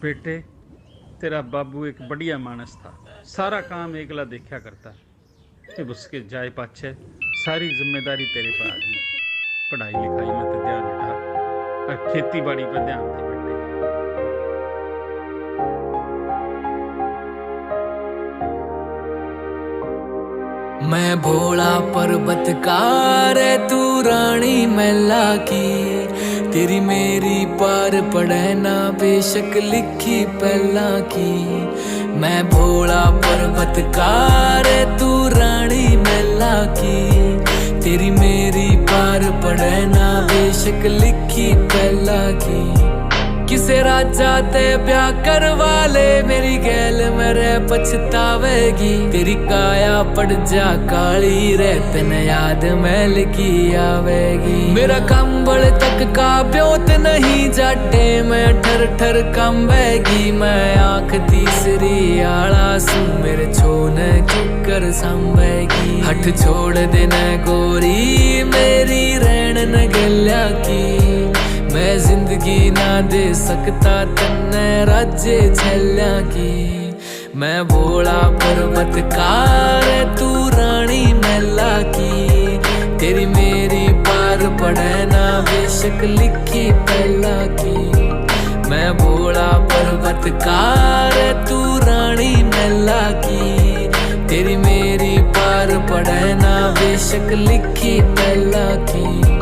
बेटे, तेरा बाबू एक बढ़िया मानस था। सारा काम एकला देखा करता। अब उसके जाए पाछे सारी जिम्मेदारी तेरे पर आ गई। पढ़ाई लिखाई में तो ध्यान हटा और खेती बाड़ी पर ध्यान दे बेटे। मैं भोला पर्वतकार है, तू रानी मैला की। तेरी मेरी पार पड़े ना बेशक लिखी पहला की। मैं भोला पर्वतकार है, तू रानी मैला की। तेरी मेरी पार पड़े ना बेशक लिखी पहला की। किसे राजा ते ब्याह करवा ले, मेरी गैल मेरे पछतावेगी। तेरी काया पड़ जा काली रे, तन याद मैल की आवेगी। मेरा कंबल तक का ब्योत नहीं जाटे, मैं ठर ठर कंबेगी। मैं आंख तीसरी आला सू, मेरे छोने किकर संभेगी। हट छोड़ देना गोरी मेरी रैन न गल्या की। मैं जिंदगी ना दे सकता तन्ने राज्य छल्या की। मैं भोला पर्वतकार है, तू रानी मैला की। तेरी मेरी पार पड़े ना बेशक लिखी पहला की। मैं भोला पर्वतकार है, तू रानी मैला की। तेरी मेरी पार पड़े ना बेशक लिखी पहला की।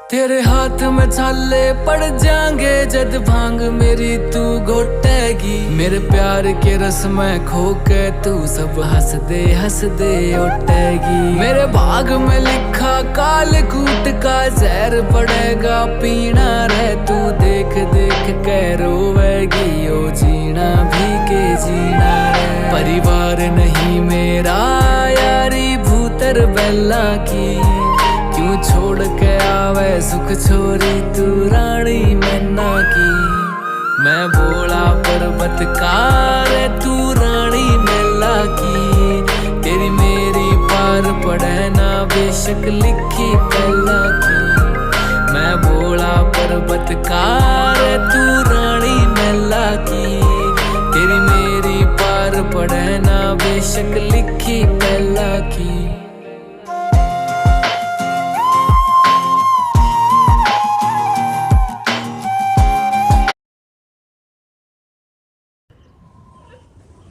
तेरे हाथ में छाले पड़ जाएंगे जद भांग मेरी तू घोटेगी। मेरे प्यार के रस में खो के तू सब हंस दे उठेगी। मेरे भाग में लिखा काल कूट का जहर पड़ेगा पीना रे। तू देख देख के रोवेगी, ओ जीना भी के जीना रे। परिवार नहीं मेरा यारी भूतर बेला की। क्यों छोड़ के आवे सुख छोरी तू रानी मैना की। मैं भोला पर्वतकार है, तू रानी मैला की। तेरी मेरी पार पड़े ना बेशक लिखी पहला की। मैं भोला पर्वतकार है, तू रानी मैला की। तेरी मेरी पार पड़े ना बेशक लिखी पहला की।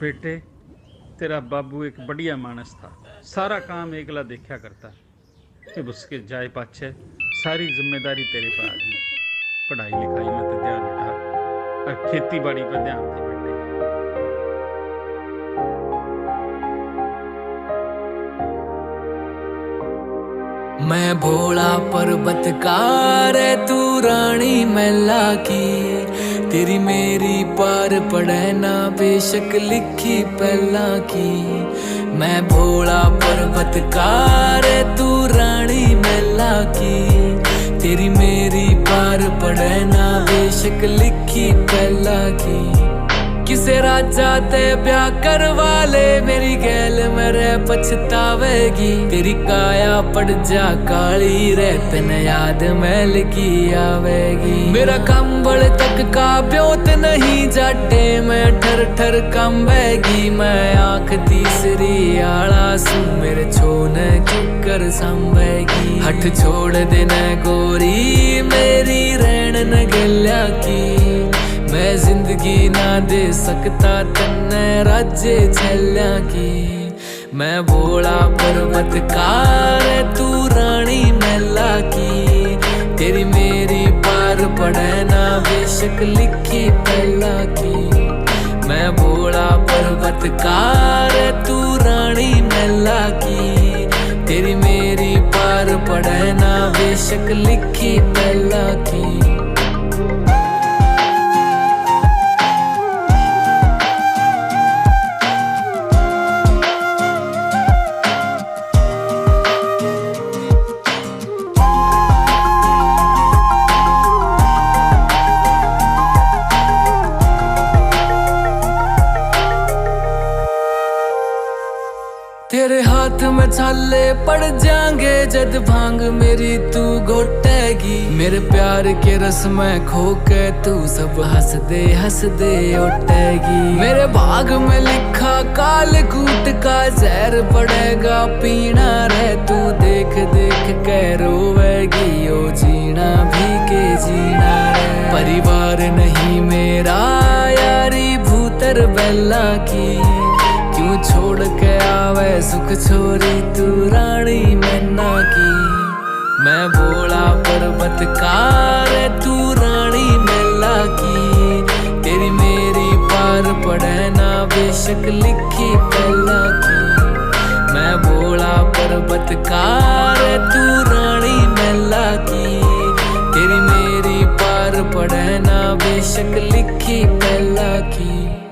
बेटे, तेरा बाबू एक बढ़िया मानस था। सारा काम एकला देखा करता। अब उसके जाए पाछे सारी जिम्मेदारी तेरे पर आ गई। पढ़ाई लिखाई में तो ध्यान हटा और खेती बाड़ी पर ध्यान दे बेटे। मैं भोला पर्वतकार है, तू रानी मैला की। तेरी मेरी पार पड़े ना बेशक लिखी पहला की। मैं भोला पर्वतकार है, तू रानी मैला की। तेरी मेरी पार पड़े ना बेशक लिखी पहला की। किसे राजा ते ब्याह करवा ले, मेरी गैल मेरे पछतावेगी। तेरी काया पड़ जा काली रे, तन याद मैल की आवेगी। मेरा कंबल तक का ब्योत नहीं जाटे, मैं ठर ठर कंबेगी। मैं आंख तीसरी आला सू, मेरे छोने किकर संभेगी। हट छोड़ देना गोरी मेरी रैन न गल्या की। मैं जिंदगी ना दे सकता तन्ने राज्य छल्या की। मैं भोला पर्वतकार है, तू रानी मैला की। तेरी मेरी पार पड़े ना बेशक लिखी पहला की। मैं भोला पर्वतकार है, तू रानी मैला की। तेरी मेरी पार पड़े ना बेशक लिखी पहला की। हाथ में छाले पड़ जाएंगे जद भांग मेरी तू घोटेगी। मेरे प्यार के रस में खो के तू सब हंस दे उठेगी। मेरे भाग में लिखा काल कूट का जहर पड़ेगा पीना रे तू देख देख के रोवेगी ओ जीना भी के जीना रे। परिवार नहीं मेरा यारी भूतर बेला की क्यों छोड़ के आवे सुख छोरी तू रानी मैना की। मैं भोला पर्वतकार तू रानी मैला की तेरी मेरी पार पड़े ना बेशक लिखी पहला की। मैं भोला पर्वतकार तू रानी मैला की तेरी मेरी पार पड़े ना बेशक लिखी पहला की।